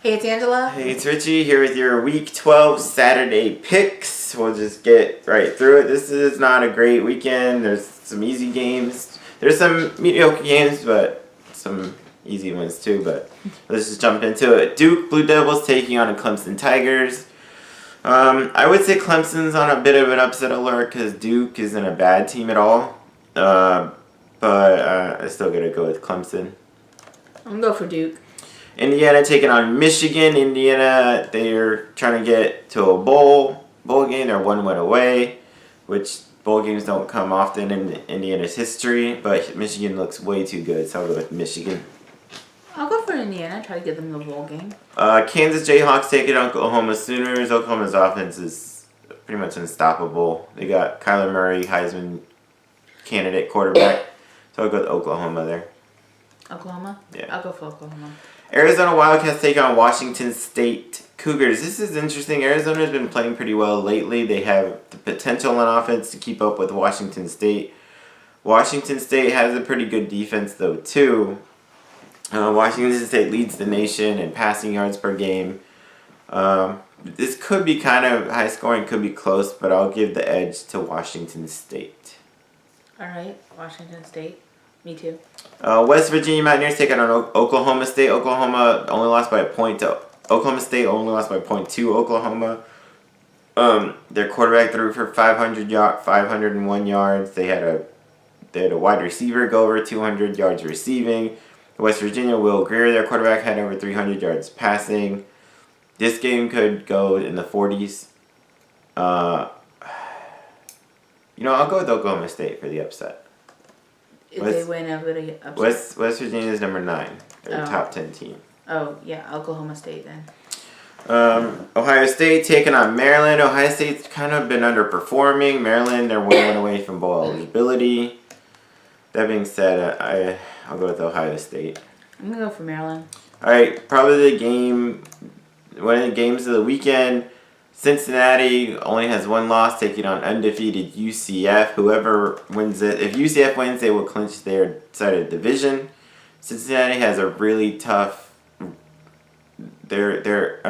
Hey, it's Angela. Hey, it's Richie here with your Week 12 Saturday picks. We'll just get right through it. This is not a great weekend. There's some easy games. There's some mediocre games, but some easy ones too. But let's just jump into it. Duke Blue Devils taking on the Clemson Tigers. I would say Clemson's on a bit of an upset alert because Duke isn't a bad team at all. But I still gotta go with Clemson. I'm going to go for Duke. Indiana taking on Michigan. Indiana, they're trying to get to a bowl game. They're 1 win away, which bowl games don't come often in Indiana's history. But Michigan looks way too good, so I'll go with Michigan. I'll go for Indiana. Try to get them the bowl game. Kansas Jayhawks taking on Oklahoma Sooners. Oklahoma's offense is pretty much unstoppable. They got Kyler Murray, Heisman candidate quarterback. So I'll go with Oklahoma there. Oklahoma? Yeah. I'll go for Oklahoma. Arizona Wildcats take on Washington State Cougars. This is interesting. Arizona's been playing pretty well lately. They have the potential on offense to keep up with Washington State. Washington State has a pretty good defense, though, too. Washington State leads the nation in passing yards per game. This could be kind of high scoring, could be close, but I'll give the edge to Washington State. All right. Washington State. Me too. West Virginia Mountaineers taking on Oklahoma State. Oklahoma only lost by a point to Oklahoma State. Only lost by a point to Oklahoma. Their quarterback threw for 501 yards. They had a wide receiver go over 200 yards receiving. West Virginia, Will Grier, their quarterback, had over 300 yards passing. This game could go in the 40s. I'll go with Oklahoma State for the upset. If they win, I'll go to upset. West Virginia is number 9. They're a top 10 team. Oh, yeah. Oklahoma State then. Ohio State taking on Maryland. Ohio State's kind of been underperforming. Maryland, they're 1 win away from bowl eligibility. That being said, I'll go with Ohio State. I'm going to go for Maryland. All right, probably one of the games of the weekend. Cincinnati only has 1 loss, taking on undefeated UCF. Whoever wins it, if UCF wins, they will clinch their side of the division. Cincinnati has a really tough. Their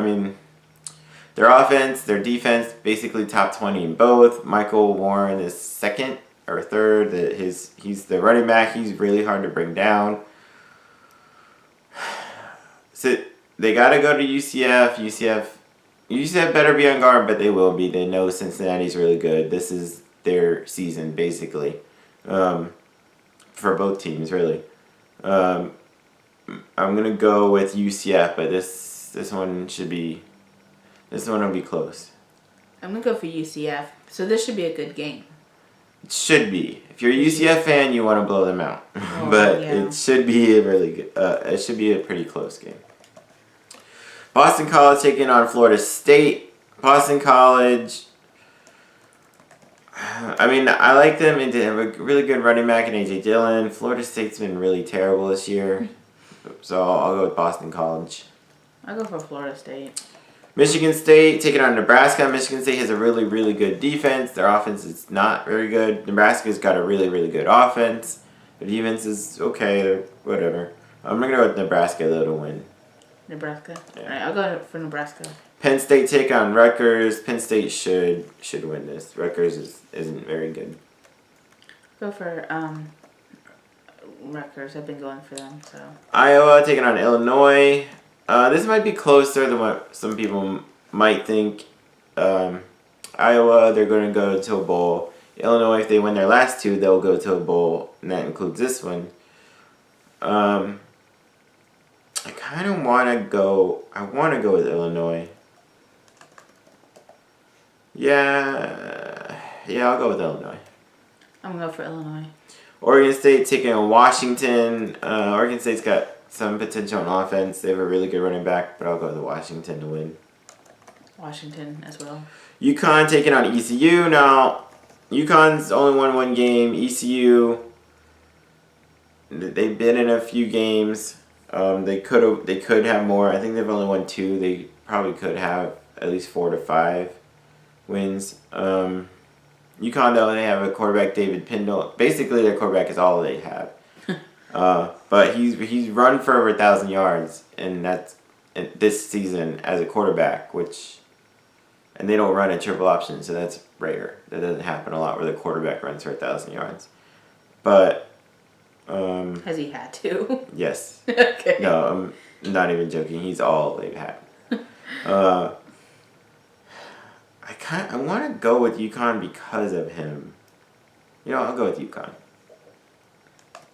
offense, their defense, basically top 20 in both. Michael Warren is second or third. He's the running back. He's really hard to bring down. So they got to go to UCF. UCF better be on guard, but they will be. They know Cincinnati's really good. This is their season, basically, for both teams, really. I'm gonna go with UCF, but this one will be close. I'm going to go for UCF. So this should be a good game. It should be. If you're a UCF fan, you want to blow them out, Oh, but yeah. it should be a really good. It should be a pretty close game. Boston College taking on Florida State. Boston College, I like them, and they have a really good running back in A.J. Dillon. Florida State's been really terrible this year, so I'll go with Boston College. I'll go for Florida State. Michigan State taking on Nebraska. Michigan State has a really, really good defense. Their offense is not very good. Nebraska's got a really, really good offense. Their defense is okay, whatever. I'm going to go with Nebraska, though, to win. Nebraska? Yeah. All right, I'll go for Nebraska. Penn State take on Rutgers. Penn State should win this. Rutgers isn't very good. Go for Rutgers. I've been going for them, so. Iowa taking on Illinois. This might be closer than what some people might think. Iowa, they're going to go to a bowl. Illinois, if they win their last 2, they'll go to a bowl, and that includes this one. I kind of want to go. I want to go with Illinois. Yeah, I'll go with Illinois. I'm going to go for Illinois. Oregon State taking on Washington. Oregon State's got some potential on offense. They have a really good running back, but I'll go with Washington to win. Washington as well. UConn taking on ECU. Now, UConn's only won 1 game. ECU, they've been in a few games. They could have more. I think they've only won 2. They probably could have at least 4 to 5 wins. UConn, though, they have a quarterback, David Pindle. Basically, their quarterback is all they have. But he's run for over 1,000 yards, and this season as a quarterback, and they don't run a triple option, so that's rare. That doesn't happen a lot where the quarterback runs for 1,000 yards. But Has he had to? yes. Okay. No, I'm not even joking. He's all they've had. I want to go with UConn because of him. I'll go with UConn.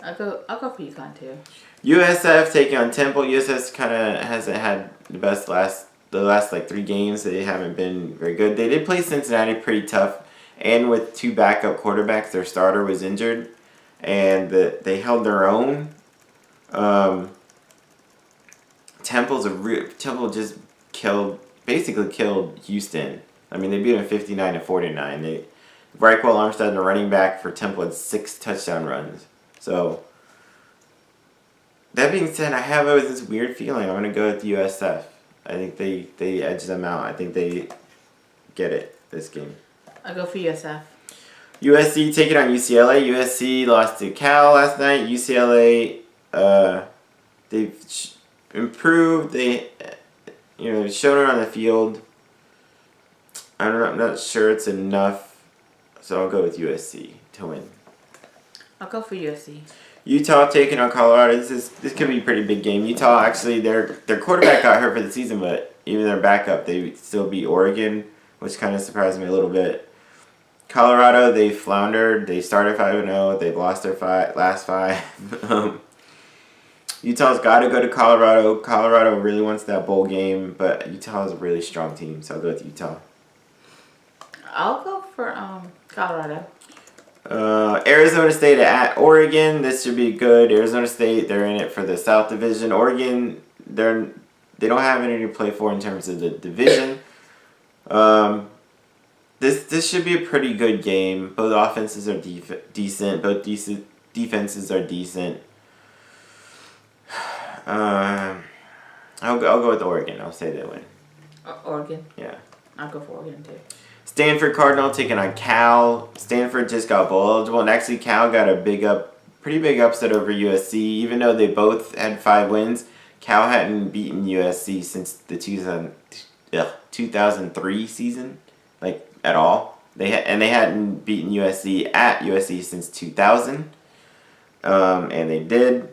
I'll go for UConn too. USF taking on Temple. USF kind of hasn't had the last like 3 games. They haven't been very good. They did play Cincinnati pretty tough, and with 2 backup quarterbacks, their starter was injured, and they held their own. Temple just basically killed Houston. I mean, they beat them 59-49. Reichwell Armstead, the running back for Temple, had 6 touchdown runs. So, that being said, I have this weird feeling I'm going to go with USF. I think they edge them out. I think they get it this game. I'll go for USF. USC taking on UCLA. USC lost to Cal last night. UCLA, they've improved. They, shown it on the field. I'm not sure it's enough, so I'll go with USC to win. I'll go for USC. Utah taking on Colorado. This could be a pretty big game. Utah actually their quarterback got hurt for the season, but even their backup they still beat Oregon, which kind of surprised me a little bit. Colorado, they floundered. They started 5-0. They've lost their last 5. Utah's got to go to Colorado. Colorado really wants that bowl game, but Utah is a really strong team, so I'll go with Utah. I'll go for Colorado. Arizona State at Oregon. This should be good. Arizona State, they're in it for the South Division. Oregon, they don't have any to play for in terms of the division. This should be a pretty good game. Both offenses are decent. Both defenses are decent. I'll go with Oregon. I'll say they win. Oregon. Yeah. I'll go for Oregon too. Stanford Cardinal taking on Cal. Stanford just got bowl eligible, and actually Cal got a pretty big upset over USC. Even though they both had 5 wins, Cal hadn't beaten USC since the 2003 season, like at all. They hadn't beaten USC at USC since 2000, and they did.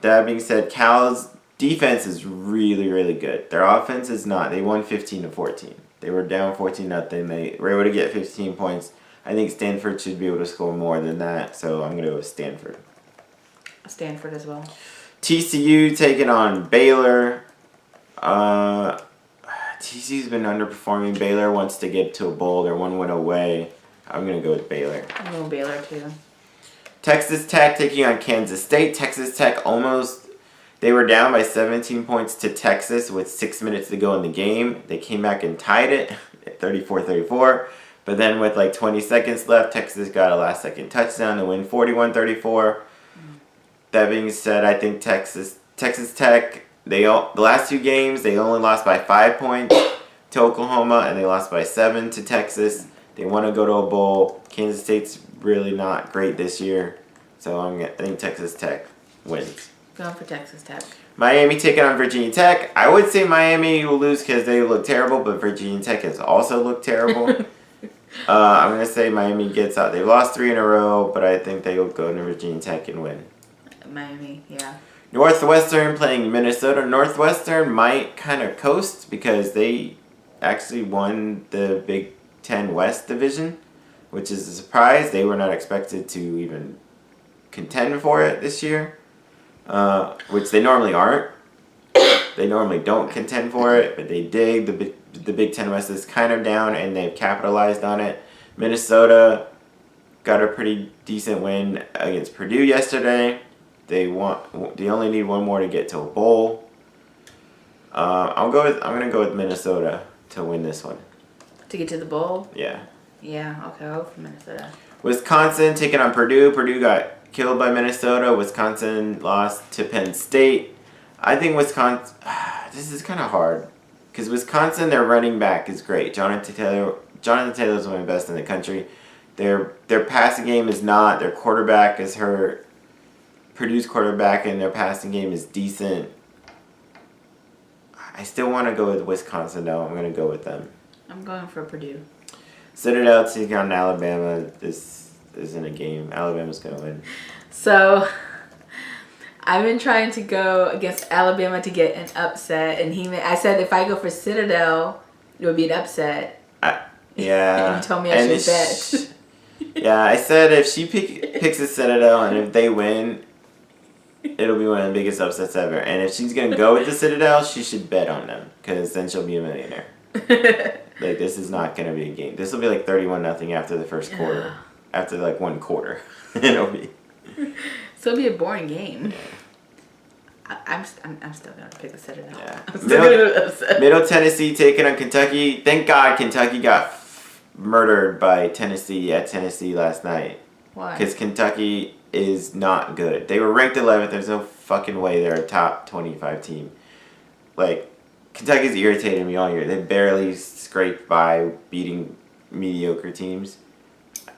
That being said, Cal's defense is really, really good. Their offense is not. They won 15-14. They were down 14-0. They were able to get 15 points. I think Stanford should be able to score more than that, so I'm going to go with Stanford. Stanford as well. TCU taking on Baylor. TCU's been underperforming. Baylor wants to get to a bowl. They're 1 win away. I'm going to go with Baylor. I'm going Baylor too. Texas Tech taking on Kansas State. Texas Tech they were down by 17 points to Texas with 6 minutes to go in the game. They came back and tied it at 34-34. But then with like 20 seconds left, Texas got a last-second touchdown to win 41-34. That being said, I think Texas Tech, the last 2 games, they only lost by 5 points to Oklahoma, and they lost by 7 to Texas. They want to go to a bowl. Kansas State's really not great this year, so I think Texas Tech wins. Going for Texas Tech. Miami taking on Virginia Tech. I would say Miami will lose because they look terrible, but Virginia Tech has also looked terrible. I'm going to say Miami gets out. They've lost 3 in a row, but I think they will go to Virginia Tech and win. Miami, yeah. Northwestern playing Minnesota. Northwestern might kind of coast because they actually won the Big Ten West Division, which is a surprise. They were not expected to even contend for it this year. Which they normally aren't. They normally don't contend for it, but they did. The Big Ten West is kind of down, and they've capitalized on it. Minnesota got a pretty decent win against Purdue yesterday. They only need 1 more to get to a bowl. I'm gonna go with Minnesota to win this one. To get to the bowl? Yeah. Yeah, okay, I'll go for Minnesota. Wisconsin taking on Purdue. Purdue got killed by Minnesota. Wisconsin lost to Penn State. I think Wisconsin... This is kind of hard. Because Wisconsin, their running back is great. Jonathan Taylor's one of the best in the country. Their passing game is not. Their quarterback is hurt. Purdue's quarterback and their passing game is decent. I still want to go with Wisconsin though. I'm gonna go with them. I'm going for Purdue. Citadel taking on Alabama. This isn't a game. Alabama's gonna win. So, I've been trying to go against Alabama to get an upset, and I said if I go for Citadel, it would be an upset. Yeah. And you told me I should bet. Yeah, I said if she picks a Citadel and if they win, it'll be one of the biggest upsets ever. And if she's gonna go with the Citadel, she should bet on them because then she'll be a millionaire. Like this is not gonna be a game. This will be like 31-0 after the first quarter. After like one quarter, it'll be. So it'll be a boring game. I'm still gonna pick the Citadel. Yeah. I'm still gonna be upset. Middle Tennessee taking on Kentucky. Thank God Kentucky got murdered by Tennessee at Tennessee last night. Why? Because Kentucky is not good. They were ranked 11th. There's no fucking way they're a top 25 team. Like, Kentucky's irritated me all year. They barely scraped by beating mediocre teams.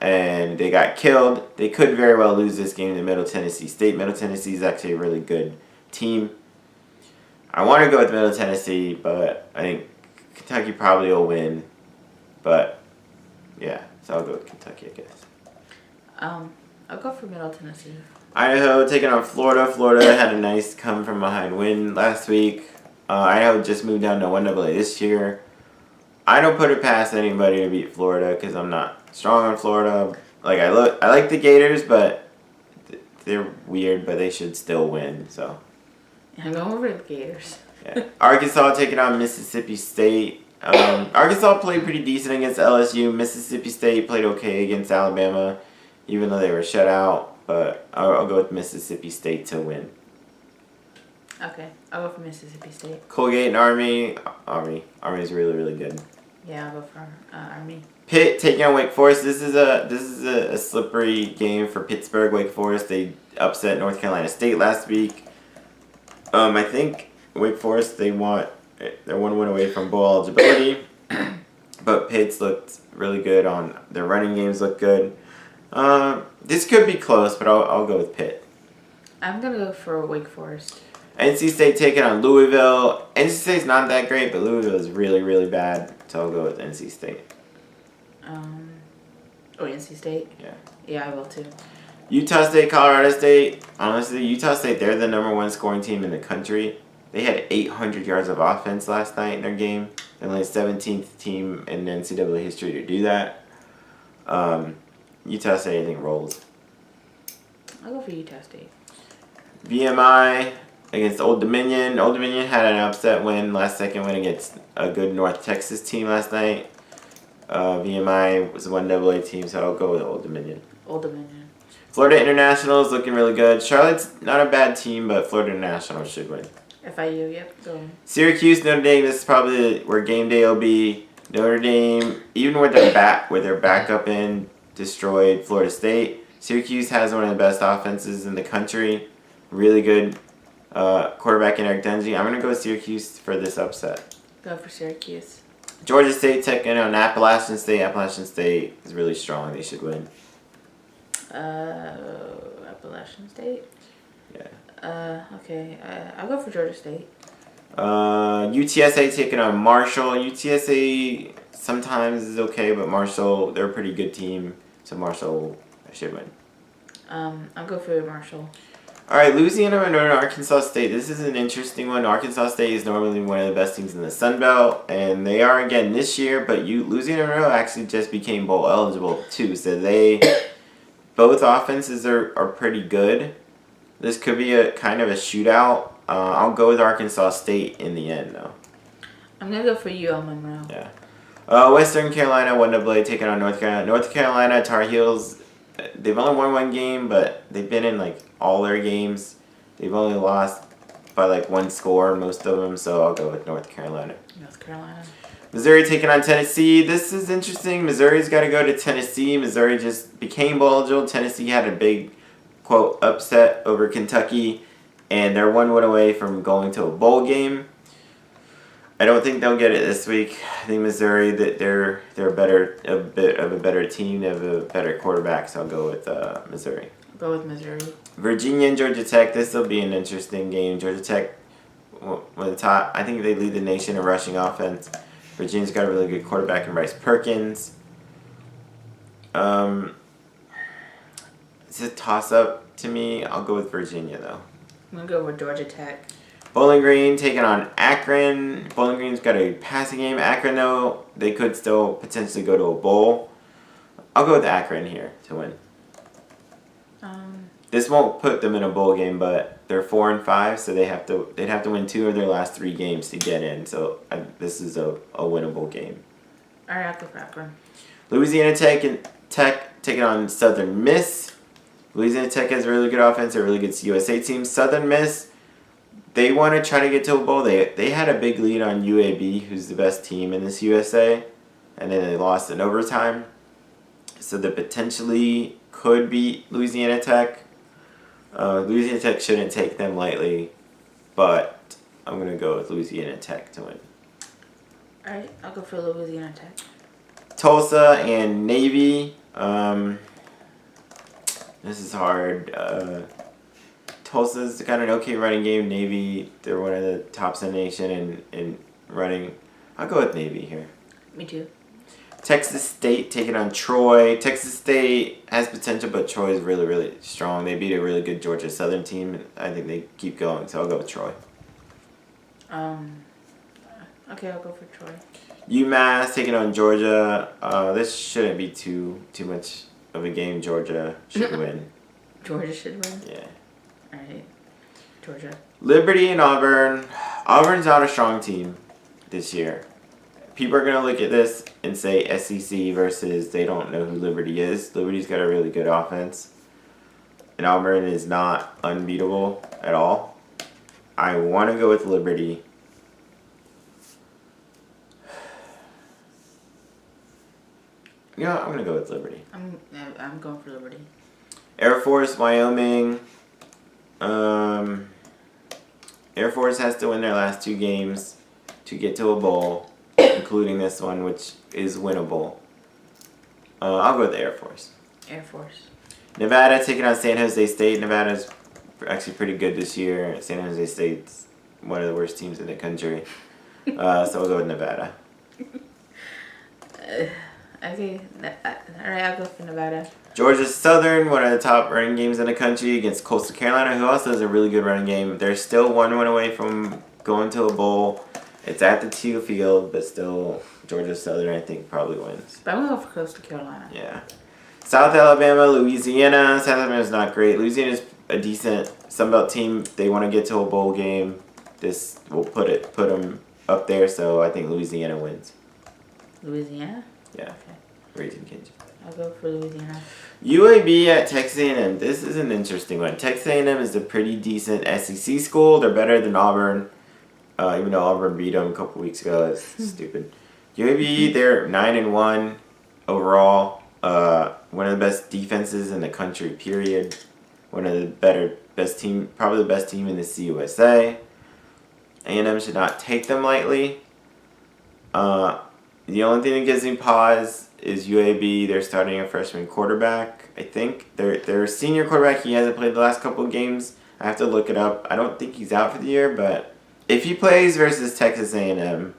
And they got killed. They could very well lose this game to Middle Tennessee State. Middle Tennessee is actually a really good team. I want to go with Middle Tennessee, but I think Kentucky probably will win. But, yeah, so I'll go with Kentucky, I guess. I'll go for Middle Tennessee. Idaho taking on Florida. Florida had a nice come from behind win last week. Idaho just moved down to 1AA this year. I don't put it past anybody to beat Florida because I'm not strong on Florida. Like I like the Gators, but they're weird, but they should still win. So I'm going over the Gators. Yeah. Arkansas taking on Mississippi State. Arkansas played pretty decent against LSU. Mississippi State played okay against Alabama, even though they were shut out. But I'll go with Mississippi State to win. Okay, I'll go for Mississippi State. Colgate and Army. Army's really, really good. Yeah, I'll go for Army. Pitt taking on Wake Forest. This is a slippery game for Pittsburgh. Wake Forest, they upset North Carolina State last week. I think Wake Forest, they're one win away from bowl eligibility. But Pitt's looked really good on their running games. Look good. This could be close, but I'll go with Pitt. I'm gonna go for Wake Forest. NC State taking on Louisville. NC State's not that great, but Louisville is really, really bad. So I'll go with NC State. NC State? Yeah. Yeah, I will too. Utah State, Colorado State. Honestly, Utah State, they're the #1 scoring team in the country. They had 800 yards of offense last night in their game. They're only the 17th team in NCAA history to do that. Utah State, I think, rolls. I'll go for Utah State. VMI against Old Dominion. Old Dominion had an upset win, last second win against a good North Texas team last night. VMI was a 1AA team, so I'll go with Old Dominion. Old Dominion. Florida International is looking really good. Charlotte's not a bad team, but Florida International should win. FIU, yep, go. Syracuse, Notre Dame, this is probably where game day will be. Notre Dame, even with their backup in, destroyed Florida State. Syracuse has one of the best offenses in the country. Really good quarterback in Eric Dungey. I'm going to go with Syracuse for this upset. Go for Syracuse. Georgia State taking on Appalachian State. Appalachian State is really strong. They should win. Appalachian State? Yeah. Okay. I'll go for Georgia State. UTSA taking on Marshall. UTSA sometimes is okay, but Marshall, they're a pretty good team. So Marshall should win. I'll go for Marshall. All right, Louisiana and Arkansas State. This is an interesting one. Arkansas State is normally one of the best teams in the Sun Belt, and they are again this year. But Louisiana and actually just became bowl eligible too, so both offenses are pretty good. This could be a kind of a shootout. I'll go with Arkansas State in the end, though. I'm gonna go for UL Monroe. Yeah. Western Carolina 1AA taking on North Carolina. North Carolina Tar Heels. They've only won one game, but they've been in like all their games. They've only lost by like one score, most of them. So I'll go with North Carolina. North Carolina. Missouri taking on Tennessee. This is interesting. Missouri's got to go to Tennessee. Missouri just became bowl eligible. Tennessee had a big, quote, upset over Kentucky, and they're 1 win away from going to a bowl game. I don't think they'll get it this week. I think Missouri, that they're a bit of a better team. They have a better quarterback, so I'll go with Missouri. Go with Missouri. Virginia and Georgia Tech. This will be an interesting game. Georgia Tech one of the top. I think they lead the nation in rushing offense. Virginia's got a really good quarterback in Bryce Perkins. It's a toss-up to me. I'll go with Virginia, though. I'm going to go with Georgia Tech. Bowling Green taking on Akron. Bowling Green's got a passing game. Akron, though, they could still potentially go to a bowl. I'll go with Akron here to win. This won't put them in a bowl game, but they're 4-5, so they'd have to win 2 of their last 3 games to get in. So this is a winnable game. All right, I'll go for Akron. Louisiana Tech taking on Southern Miss. Louisiana Tech has a really good offense, a really good USA team. Southern Miss, they want to try to get to a bowl. They had a big lead on UAB, who's the best team in this USA, and then they lost in overtime. So they potentially could beat Louisiana Tech. Louisiana Tech shouldn't take them lightly, but I'm going to go with Louisiana Tech to win. All right, I'll go for Louisiana Tech. Tulsa and Navy. This is hard. Tulsa's got an okay running game. Navy, they're one of the tops in the nation in running. I'll go with Navy here. Me too. Texas State taking on Troy. Texas State has potential, but Troy is really, really strong. They beat a really good Georgia Southern team. I think they keep going, so I'll go with Troy. Okay, I'll go for Troy. UMass taking on Georgia. This shouldn't be too much of a game. Georgia should win. Georgia should win? Yeah. All right. Georgia. Liberty and Auburn. Auburn's not a strong team this year. People are going to look at this and say SEC versus they don't know who Liberty is. Liberty's got a really good offense. And Auburn is not unbeatable at all. I want to go with Liberty. You know what? I'm going to go with Liberty. I'm going for Liberty. Air Force, Wyoming. Air Force has to win their last 2 games to get to a bowl, including this one, which is winnable. I'll go with the Air Force. Air Force. Nevada taking on San Jose State. Nevada's actually pretty good this year. San Jose State's one of the worst teams in the country. So we'll go with Nevada. Okay. Alright, I'll go for Nevada. Georgia Southern, one of the top running games in the country against Coastal Carolina, who also has a really good running game. They're still 1 win away from going to a bowl. It's at the Teal Field, but still Georgia Southern, I think, probably wins. But I'm going to go for Coastal Carolina. Yeah. South Alabama, Louisiana. South Alabama's not great. Louisiana's a decent Sunbelt team. They want to get to a bowl game. This will put them up there, so I think Louisiana wins. Louisiana? Yeah. Okay. Raising Cajuns. I'll go for Louisiana. UAB at Texas A&M. This is an interesting one. Texas A&M is a pretty decent SEC school. They're better than Auburn, even though Auburn beat them a couple weeks ago. That's stupid. UAB, they're 9-1 overall. One of the best defenses in the country, period. One of the best team, probably the best team in the CUSA. A&M should not take them lightly. The only thing that gives me pause is UAB. They're starting a freshman quarterback, I think. Their senior quarterback, he hasn't played the last couple of games. I have to look it up. I don't think he's out for the year, but if he plays versus Texas A&M,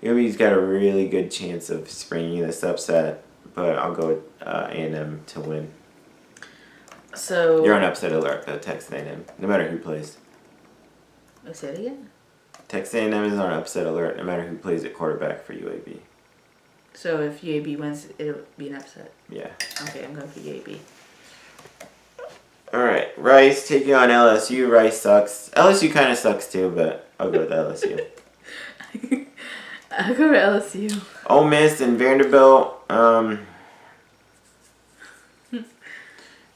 UAB's got a really good chance of springing this upset. But I'll go with A&M to win. So You're on upset alert, though, Texas A&M, no matter who plays. Say it again? Texas A&M is on upset alert, no matter who plays at quarterback for UAB. So if UAB wins, it'll be an upset. Yeah. Okay, I'm going for UAB. Alright, Rice taking on LSU. Rice sucks. LSU kind of sucks too, but I'll go with LSU. I'll go for LSU. Ole Miss and Vanderbilt.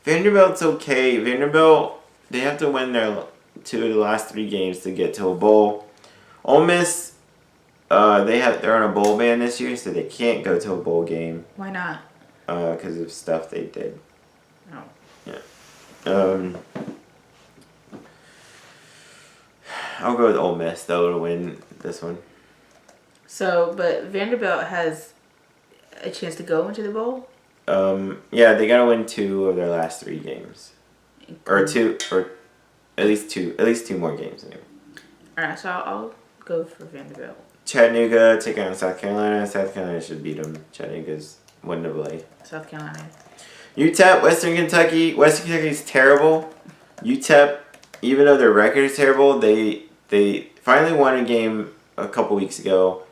Vanderbilt's okay. Vanderbilt, they have to win their 2 of the last 3 games to get to a bowl. Ole Miss, they're on a bowl ban this year, so they can't go to a bowl game. Why not? Because of stuff they did. Oh. Yeah. I'll go with Ole Miss though to win this one. So, but Vanderbilt has a chance to go into the bowl? Yeah, they gotta win 2 of their last 3 games, or at least two more games anyway. Alright, so I'll go for Vanderbilt. Chattanooga taking on South Carolina. South Carolina should beat them. Chattanooga's winnable. South Carolina. UTEP, Western Kentucky. Western Kentucky's terrible. UTEP, even though their record is terrible, they finally won a game a couple weeks ago.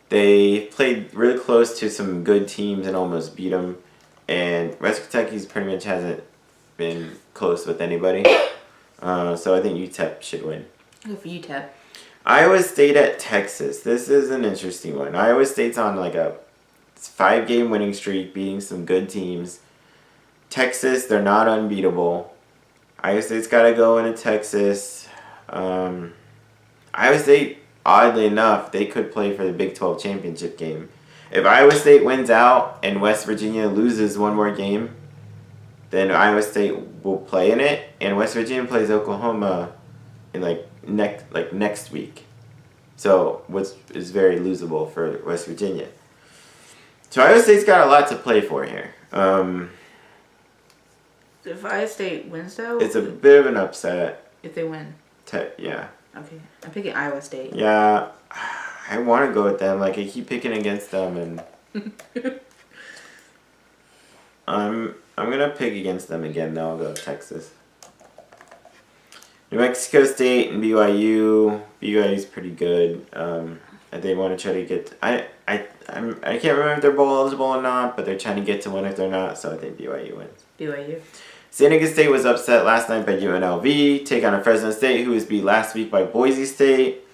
They played really close to some good teams and almost beat them. And Western Kentucky's pretty much hasn't been close with anybody. So I think UTEP should win. Go for UTEP. Iowa State at Texas. This is an interesting one. Iowa State's on like a 5-game winning streak, beating some good teams. Texas, they're not unbeatable. Iowa State's got to go into Texas. Iowa State, oddly enough, they could play for the Big 12 championship game. If Iowa State wins out and West Virginia loses one more game, then Iowa State will play in it, and West Virginia plays Oklahoma in next week. So, which is very losable for West Virginia. So Iowa State's got a lot to play for here. If Iowa State wins, though, It's a bit of an upset. if they win, Yeah. okay, I'm picking Iowa State. Yeah, I want to go with them. Like, I keep picking against them, and I'm gonna pick against them again. Though I'll go with Texas. New Mexico State and BYU. BYU's pretty good. They want to try to get. I can't remember if they're bowl eligible or not, but they're trying to get to one if they're not. So I think BYU wins. BYU. San Diego State was upset last night by UNLV. Take on a Fresno State who was beat last week by Boise State.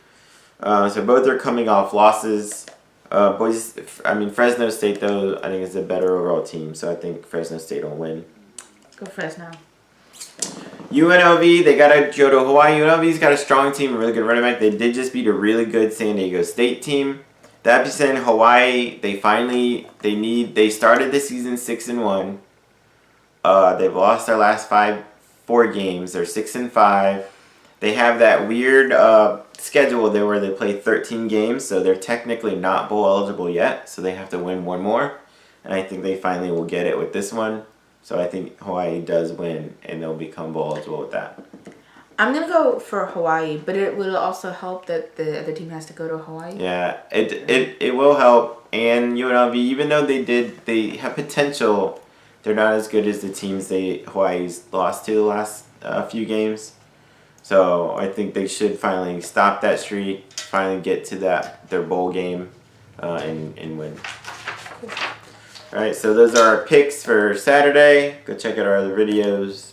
So both are coming off losses. Fresno State though I think is a better overall team, so I think Fresno State will win. Go Fresno. UNLV, they got to go to Hawaii. UNLV's got a strong team, a really good running back. They did just beat a really good San Diego State team. That being said, Hawaii, they started the season 6-1. They've lost their last 4 games. They're 6-5. They have that weird schedule there where they play 13 games, so they're technically not bowl eligible yet. So they have to win one more, and I think they finally will get it with this one. So I think Hawaii does win, and they'll become bowl eligible with that. I'm gonna go for Hawaii, but it will also help that the other team has to go to Hawaii. Yeah, it will help. And UNLV, even though they have potential, they're not as good as the teams Hawaii's lost to the last few games. So I think they should finally stop that streak, finally get to their bowl game, and win. Cool. All right, so those are our picks for Saturday. Go check out our other videos.